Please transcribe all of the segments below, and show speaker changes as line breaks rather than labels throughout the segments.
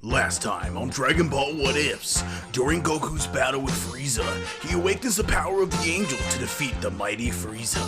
Last time on Dragon Ball What Ifs, during Goku's battle with Frieza, he awakens the power of the Angel to defeat the mighty Frieza.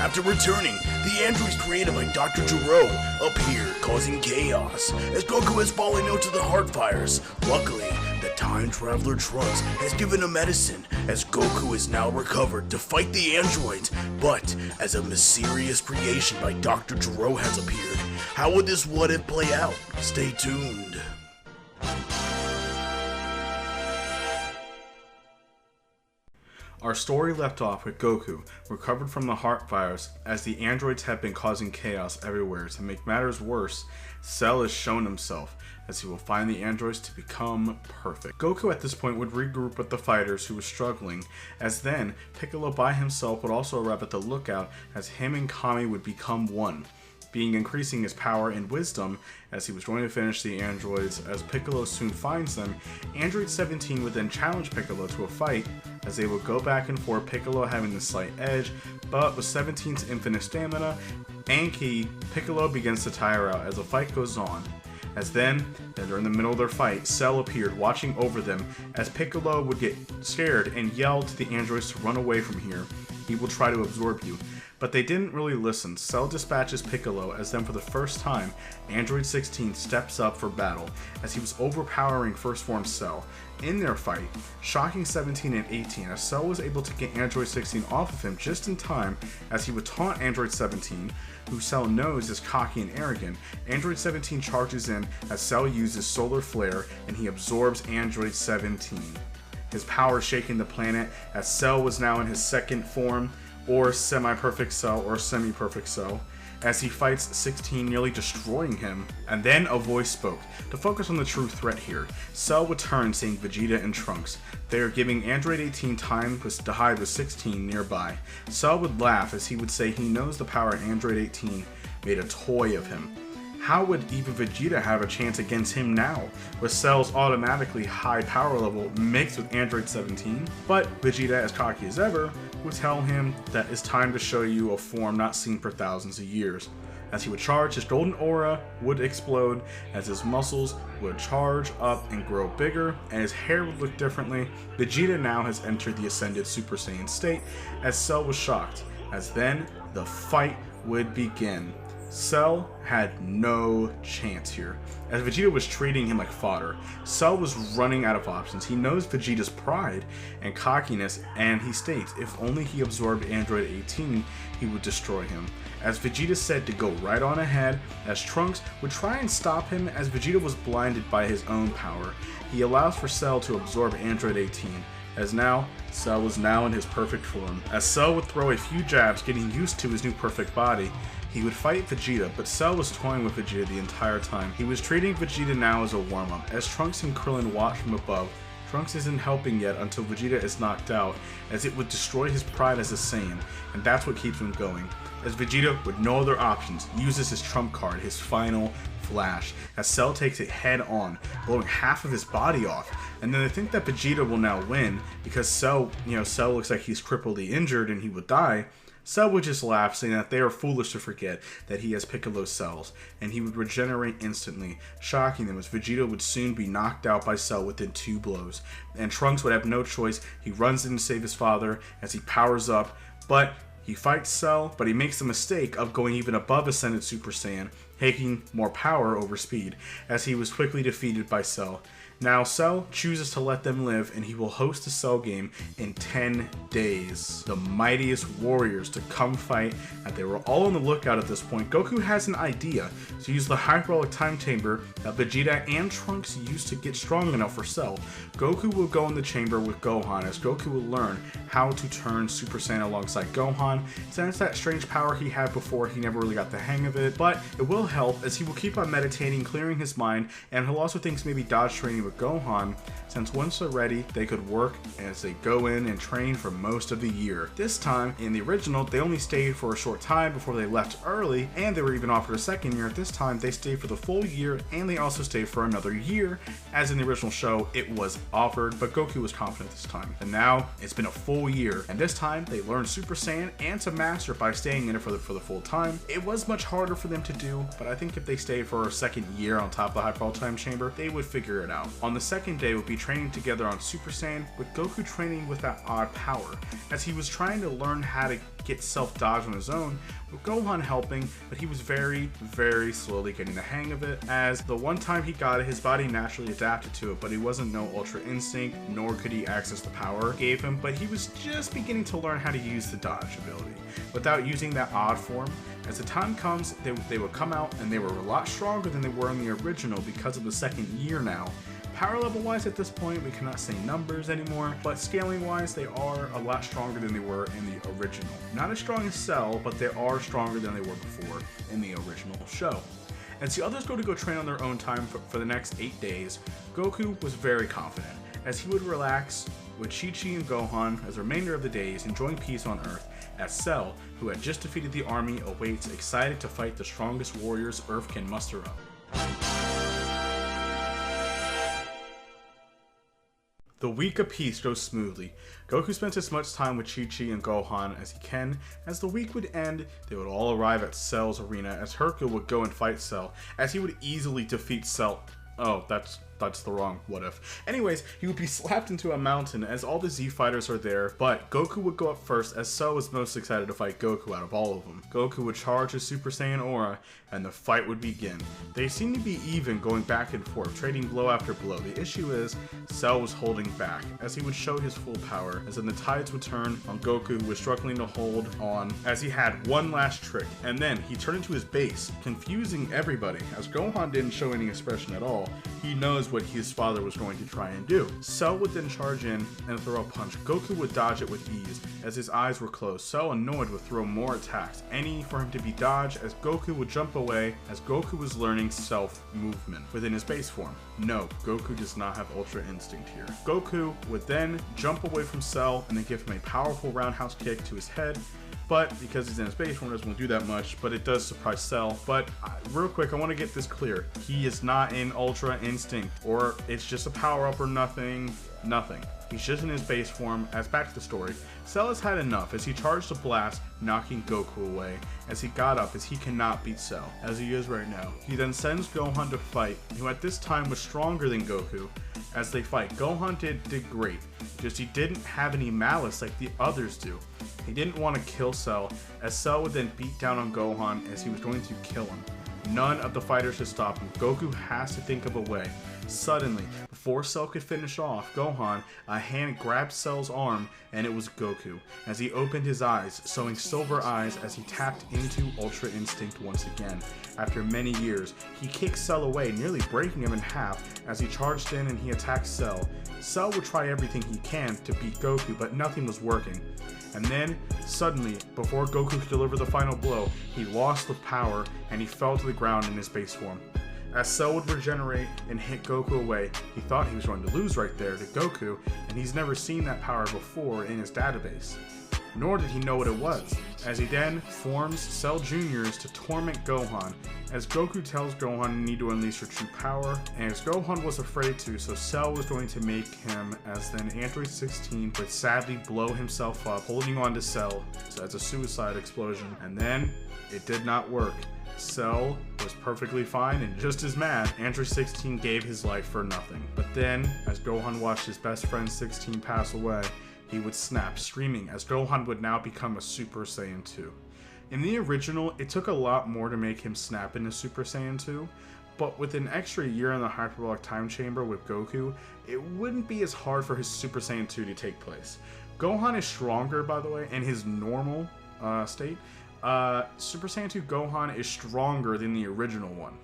After returning, the androids created by Dr. Gero appear, causing chaos, as Goku has fallen into the heart fires. Luckily, the time traveler Trunks has given a medicine, as Goku is now recovered to fight the androids, but as a mysterious creation by Dr. Gero has appeared. How would this what if play out? Stay tuned.
Our story left off with Goku, recovered from the heart virus, as the androids have been causing chaos everywhere. To make matters worse, Cell has shown himself, as he will find the androids to become perfect. Goku at this point would regroup with the fighters who were struggling, as then Piccolo by himself would also arrive at the lookout, as him and Kami would become one, being increasing his power and wisdom as he was going to finish the androids. As Piccolo soon finds them, Android 17 would then challenge Piccolo to a fight, as they would go back and forth, Piccolo having the slight edge, but with 17's infinite stamina and ki, Piccolo begins to tire out as the fight goes on. As then, during the middle of their fight, Cell appeared watching over them, as Piccolo would get scared and yell to the androids to run away from here. He will try to absorb you. But they didn't really listen. Cell dispatches Piccolo, as then for the first time, Android 16 steps up for battle, as he was overpowering First Form Cell. In their fight, shocking 17 and 18, as Cell was able to get Android 16 off of him just in time, as he would taunt Android 17, who Cell knows is cocky and arrogant. Android 17 charges in as Cell uses Solar Flare, and he absorbs Android 17. His power shaking the planet, as Cell was now in his second form, or semi-perfect Cell, or semi-perfect Cell, as he fights 16, nearly destroying him. And then a voice spoke, to focus on the true threat here. Cell would turn, seeing Vegeta and Trunks. They are giving Android 18 time to hide with 16 nearby. Cell would laugh, as he would say he knows the power Android 18 made a toy of him. How would even Vegeta have a chance against him now, with Cell's automatically high power level mixed with Android 17? But Vegeta, as cocky as ever, would tell him that it's time to show you a form not seen for thousands of years. As he would charge, his golden aura would explode, as his muscles would charge up and grow bigger, and his hair would look differently. Vegeta now has entered the ascended Super Saiyan state, as Cell was shocked, as then the fight would begin. Cell had no chance here, as Vegeta was treating him like fodder. Cell was running out of options. He knows Vegeta's pride and cockiness, and he states if only he absorbed Android 18, he would destroy him. As Vegeta said to go right on ahead, as Trunks would try and stop him, as Vegeta was blinded by his own power. He allows for Cell to absorb Android 18. As now, Cell was now in his perfect form. As Cell would throw a few jabs, getting used to his new perfect body, he would fight Vegeta, but Cell was toying with Vegeta the entire time. He was treating Vegeta now as a warm-up. As Trunks and Krillin watch from above, Trunks isn't helping yet until Vegeta is knocked out, as it would destroy his pride as a Saiyan, and that's what keeps him going. As Vegeta, with no other options, uses his trump card, his final flash, as Cell takes it head on, blowing half of his body off. And then they think that Vegeta will now win, because Cell looks like he's crippledly injured and he would die. Cell would just laugh, saying that they are foolish to forget that he has Piccolo's cells, and he would regenerate instantly, shocking them as Vegeta would soon be knocked out by Cell within 2 blows. And Trunks would have no choice. He runs in to save his father as he powers up, but he fights Cell, but he makes the mistake of going even above Ascended Super Saiyan, taking more power over speed, as he was quickly defeated by Cell. Now Cell chooses to let them live, and he will host a Cell game in 10 days. The mightiest warriors to come fight, and they were all on the lookout at this point. Goku has an idea to use the hyperbolic time chamber that Vegeta and Trunks used to get strong enough for Cell. Goku will go in the chamber with Gohan, as Goku will learn how to turn Super Saiyan alongside Gohan. Since that strange power he had before, he never really got the hang of it, but it will help, as he will keep on meditating, clearing his mind, and he'll also think maybe dodge training with Gohan, since once they're ready, they could work as they go in and train for most of the year. This time, in the original, they only stayed for a short time before they left early, and they were even offered a second year. This time, they stayed for the full year, and they also stayed for another year. As in the original show, it was offered, but Goku was confident this time. And now, it's been a full year, and this time, they learned Super Saiyan and to master by staying in it for the full time. It was much harder for them to do, but I think if they stayed for a second year on top of the Hyperbolic Time Chamber, they would figure it out. On the second day, we'll be training together on Super Saiyan, with Goku training with that odd power, as he was trying to learn how to get self-dodge on his own, with Gohan helping, but he was very, very slowly getting the hang of it, as the one time he got it, his body naturally adapted to it, but he wasn't no Ultra Instinct, nor could he access the power it gave him, but he was just beginning to learn how to use the dodge ability, without using that odd form. As the time comes, they would come out, and they were a lot stronger than they were in the original because of the second year now. Power level wise at this point, we cannot say numbers anymore, but scaling wise, they are a lot stronger than they were in the original. Not as strong as Cell, but they are stronger than they were before in the original show. As the others go train on their own time for the next 8 days, Goku was very confident, as he would relax with Chi-Chi and Gohan as the remainder of the days, enjoying peace on Earth, as Cell, who had just defeated the army, awaits excited to fight the strongest warriors Earth can muster up. The week of peace goes smoothly. Goku spends as much time with Chi-Chi and Gohan as he can. As the week would end, they would all arrive at Cell's arena, as Hercule would go and fight Cell, as he would easily defeat Cell. Oh, that's the wrong what if. Anyways, he would be slapped into a mountain as all the Z fighters are there, but Goku would go up first, as Cell was most excited to fight Goku out of all of them. Goku would charge his Super Saiyan aura, and the fight would begin. They seemed to be even, going back and forth, trading blow after blow. The issue is, Cell was holding back, as he would show his full power, as then the tides would turn on Goku, who was struggling to hold on, as he had one last trick, and then he turned into his base, confusing everybody, as Gohan didn't show any expression at all. He knows what his father was going to try and do. Cell would then charge in and throw a punch. Goku would dodge it with ease, as his eyes were closed. Cell, annoyed, would throw more attacks, any for him to be dodged, as Goku would jump away, as Goku was learning self-movement within his base form. No, Goku does not have Ultra Instinct here. Goku would then jump away from Cell and then give him a powerful roundhouse kick to his head, but because he's in his base form, doesn't want to do that much, but it does surprise Cell. But real quick, I want to get this clear. He is not in Ultra Instinct, or it's just a power-up or nothing. He's just in his base form. As back to the story, Cell has had enough, as he charged a blast, knocking Goku away, as he got up, as he cannot beat Cell, as he is right now. He then sends Gohan to fight, who at this time was stronger than Goku. As they fight, Gohan did great, just he didn't have any malice like the others do. He didn't want to kill Cell, as Cell would then beat down on Gohan, as he was going to kill him. None of the fighters should stop him. Goku has to think of a way. Suddenly, before Cell could finish off Gohan, a hand grabbed Cell's arm, and it was Goku, as he opened his eyes, showing silver eyes as he tapped into Ultra Instinct once again. After many years, he kicked Cell away, nearly breaking him in half, as he charged in and he attacked Cell. Cell would try everything he can to beat Goku, but nothing was working. And then, suddenly, before Goku could deliver the final blow, he lost the power and he fell to the ground in his base form. As Cell would regenerate and hit Goku away, he thought he was going to lose right there to Goku, and he's never seen that power before in his database. Nor did he know what it was, as he then forms Cell Juniors to torment Gohan, as Goku tells Gohan to need to unleash her true power, and as Gohan was afraid to, so Cell was going to make him, as then Android 16 would sadly blow himself up, holding on to Cell, so that's a suicide explosion, and then it did not work. Cell was perfectly fine and just as mad. Android 16 gave his life for nothing. But then, as Gohan watched his best friend 16 pass away, he would snap, screaming, as Gohan would now become a Super Saiyan 2. In the original, it took a lot more to make him snap into Super Saiyan 2, but with an extra year in the Hyperbolic Time Chamber with Goku, it wouldn't be as hard for his Super Saiyan 2 to take place. Gohan is stronger, by the way, in his normal state. Super Saiyan 2 Gohan is stronger than the original one.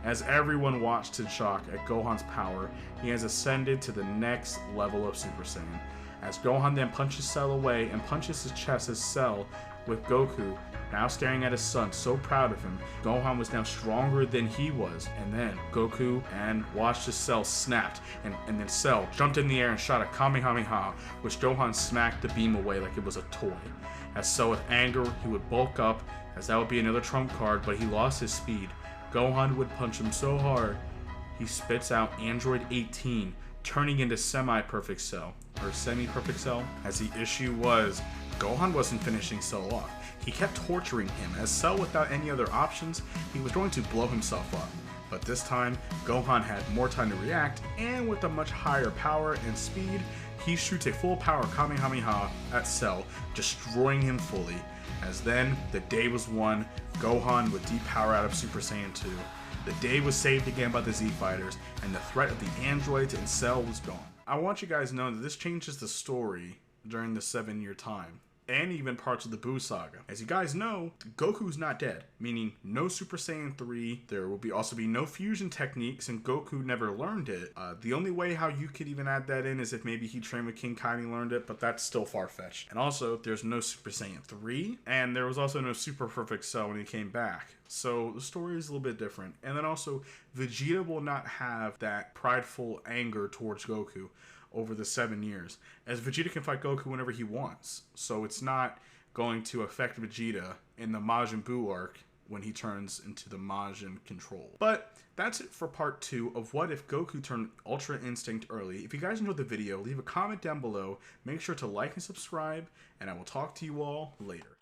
As everyone watched in shock at Gohan's power, he has ascended to the next level of Super Saiyan. As Gohan then punches Cell away and punches his chest as Cell, with Goku now staring at his son, so proud of him, Gohan was now stronger than he was. And then Goku and watched his Cell snapped, and then Cell jumped in the air and shot a Kamehameha, which Gohan smacked the beam away like it was a toy. As Cell, with anger, he would bulk up, as that would be another trump card, but he lost his speed. Gohan would punch him so hard, he spits out Android 18, turning into semi-perfect Cell, or semi-perfect Cell, as the issue was, Gohan wasn't finishing Cell off. He kept torturing him, as Cell, without any other options, he was going to blow himself up. But this time, Gohan had more time to react, and with a much higher power and speed, he shoots a full power Kamehameha at Cell, destroying him fully. As then, the day was won, Gohan would depower out of Super Saiyan 2. The day was saved again by the Z Fighters, and the threat of the androids and Cell was gone. I want you guys to know that this changes the story during the 7-year time, and even parts of the Buu saga. As you guys know, Goku's not dead, meaning no Super Saiyan 3, there will also be no fusion techniques, and Goku never learned it. The only way how you could even add that in is if maybe he trained with King Kai and he learned it, but that's still far-fetched. And also, there's no Super Saiyan 3, and there was also no Super Perfect Cell when he came back. So the story is a little bit different. And then also, Vegeta will not have that prideful anger towards Goku over the 7 years, as Vegeta can fight Goku whenever he wants. So it's not going to affect Vegeta in the Majin Buu arc when he turns into the Majin Control. But that's it for part 2 of what if Goku turned Ultra Instinct early. If you guys enjoyed the video, leave a comment down below, make sure to like and subscribe, and I will talk to you all later.